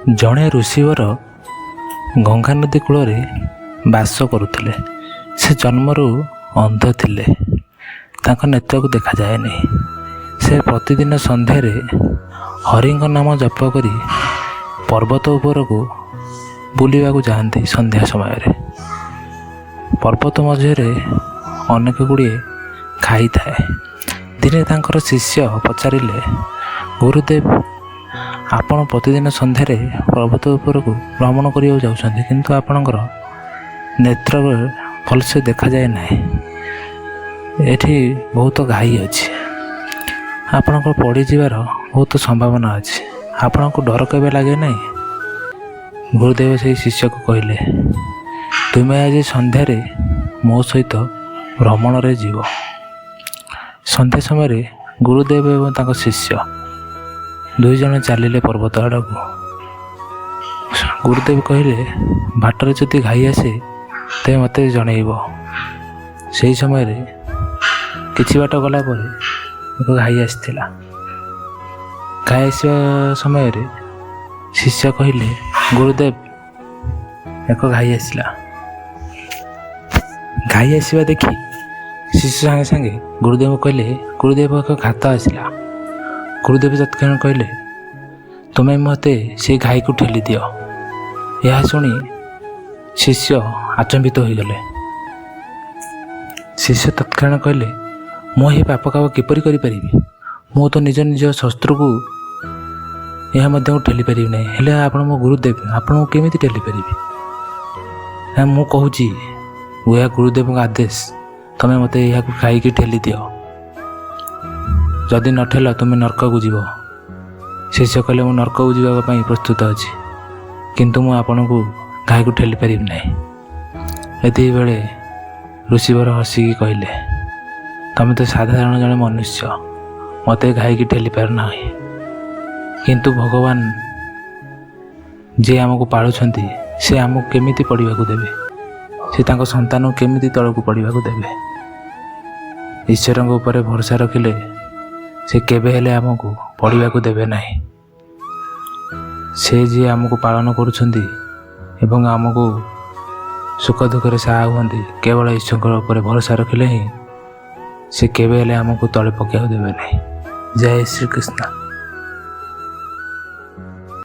ଜଣେ ଋଷିବର ଗଙ୍ଗା ନଦୀ କୂଳରେ ବାସ କରୁଥିଲେ। ସେ ଜନ୍ମରୁ ଅନ୍ଧ ଥିଲେ। ତାଙ୍କ ନେତ୍ରକୁ ଦେଖାଯାଏନି। ସେ ପ୍ରତିଦିନ ସନ୍ଧ୍ୟାରେ ହରିଙ୍କ ନାମ ଜପ କରି ପର୍ବତ ଉପରକୁ ବୁଲିବାକୁ ଯାଆନ୍ତି। ସନ୍ଧ୍ୟା ସମୟରେ ପର୍ବତ ମଧ୍ୟରେ ଅନେକ ଗୁଡ଼ିଏ ଖାଇ ଥାଏ। ଦିନେ ତାଙ୍କର ଶିଷ୍ୟ ପଚାରିଲେ, ଗୁରୁଦେବ, ଆପଣ ପ୍ରତିଦିନ ସନ୍ଧ୍ୟାରେ ପର୍ବତ ଉପରକୁ ଭ୍ରମଣ କରିବାକୁ ଯାଉଛନ୍ତି, କିନ୍ତୁ ଆପଣଙ୍କର ନେତ୍ର ଭଲସେ ଦେଖାଯାଏ ନାହିଁ। ଏଠି ବହୁତ ଘାଇ ଅଛି। ଆପଣଙ୍କ ପଡ଼ିଯିବାର ବହୁତ ସମ୍ଭାବନା ଅଛି। ଆପଣଙ୍କୁ ଡର କେବେ ଲାଗେ ନାହିଁ? ଗୁରୁଦେବ ସେହି ଶିଷ୍ୟକୁ କହିଲେ, ତୁମେ ଆଜି ସନ୍ଧ୍ୟାରେ ମୋ ସହିତ ଭ୍ରମଣରେ ଯିବ। ସନ୍ଧ୍ୟା ସମୟରେ ଗୁରୁଦେବ ଏବଂ ତାଙ୍କ ଶିଷ୍ୟ ଦୁଇଜଣ ଚାଲିଲେ ପର୍ବତ ଆଡ଼କୁ। ଗୁରୁଦେବ କହିଲେ, ବାଟରେ ଯଦି ଘାଇ ଆସେ ତେବେ ମୋତେ ଜଣେଇବ। ସେହି ସମୟରେ କିଛି ବାଟ ଗଲା ପରେ ଏକ ଘାଇ ଆସିଥିଲା। ଘାଇ ଆସିବା ସମୟରେ ଶିଷ୍ୟ କହିଲେ, ଗୁରୁଦେବ, ଏକ ଘାଇ ଆସିଲା। ଘାଇ ଆସିବା ଦେଖି ଶିଷ୍ୟ ସାଙ୍ଗେ ସାଙ୍ଗେ ଗୁରୁଦେବଙ୍କୁ କହିଲେ, ଗୁରୁଦେବ, ଏକ ଘାତ ଆସିଲା। ଗୁରୁଦେବ ତତ୍କ୍ଷଣାତ୍ କହିଲେ, ତୁମେ ମୋତେ ସେଇ ଘାଇକୁ ଠେଲି ଦିଅ। ଏହା ଶୁଣି ଶିଷ୍ୟ ଆଚମ୍ବିତ ହୋଇଗଲେ। ଶିଷ୍ୟ ତତ୍କ୍ଷଣାତ୍ କହିଲେ, ମୁଁ ଏହି ପାପ କାମ କିପରି କରିପାରିବି? ମୁଁ ତ ନିଜ ଶସ୍ତ୍ରକୁ ଏହା ମଧ୍ୟକୁ ଠେଲି ପାରିବି ନାହିଁ। ହେଲେ ଆପଣ ମୋ ଗୁରୁଦେବ, ଆପଣଙ୍କୁ କେମିତି ଠେଲି ପାରିବି? ମୁଁ କହୁଛି, ଏହା ଗୁରୁଦେବଙ୍କ ଆଦେଶ, ତୁମେ ମୋତେ ଏହାକୁ ଖାଇକି ଠେଲି ଦିଅ। ଯଦି ନ ଠେଲ ତୁମେ ନର୍କକୁ ଯିବ। ଶିଷ୍ୟ କହିଲେ, ମୁଁ ନର୍କକୁ ଯିବା ପାଇଁ ପ୍ରସ୍ତୁତ ଅଛି, କିନ୍ତୁ ମୁଁ ଆପଣଙ୍କୁ ଘାଇକୁ ଠେଲି ପାରିବି ନାହିଁ। ଏତିକିବେଳେ ଋଷିବର ହସିକି କହିଲେ, ତୁମେ ତ ସାଧାରଣ ଜଣେ ମନୁଷ୍ୟ, ମୋତେ ଘାଇକି ଠେଲି ପାରୁନାହିଁ, କିନ୍ତୁ ଭଗବାନ ଯିଏ ଆମକୁ ପାଳୁଛନ୍ତି, ସେ ଆମକୁ କେମିତି ପଡ଼ିବାକୁ ଦେବେ? ସେ ତାଙ୍କ ସନ୍ତାନକୁ କେମିତି ତଳକୁ ପଡ଼ିବାକୁ ଦେବେ? ଈଶ୍ୱରଙ୍କ ଉପରେ ଭରସା ରଖିଲେ ସେ କେବେ ହେଲେ ଆମକୁ ପଡ଼ିବାକୁ ଦେବେ ନାହିଁ। ସେ ଯିଏ ଆମକୁ ପାଳନ କରୁଛନ୍ତି ଏବଂ ଆମକୁ ସୁଖ ଦୁଃଖରେ ସାହା ହୁଅନ୍ତି, କେବଳ ଈଶ୍ୱରଙ୍କ ଉପରେ ଭରସା ରଖିଲେ ହିଁ ସେ କେବେ ହେଲେ ଆମକୁ ତଳେ ପକାଇବାକୁ ଦେବେ ନାହିଁ। ଜୟ ଶ୍ରୀକୃଷ୍ଣ।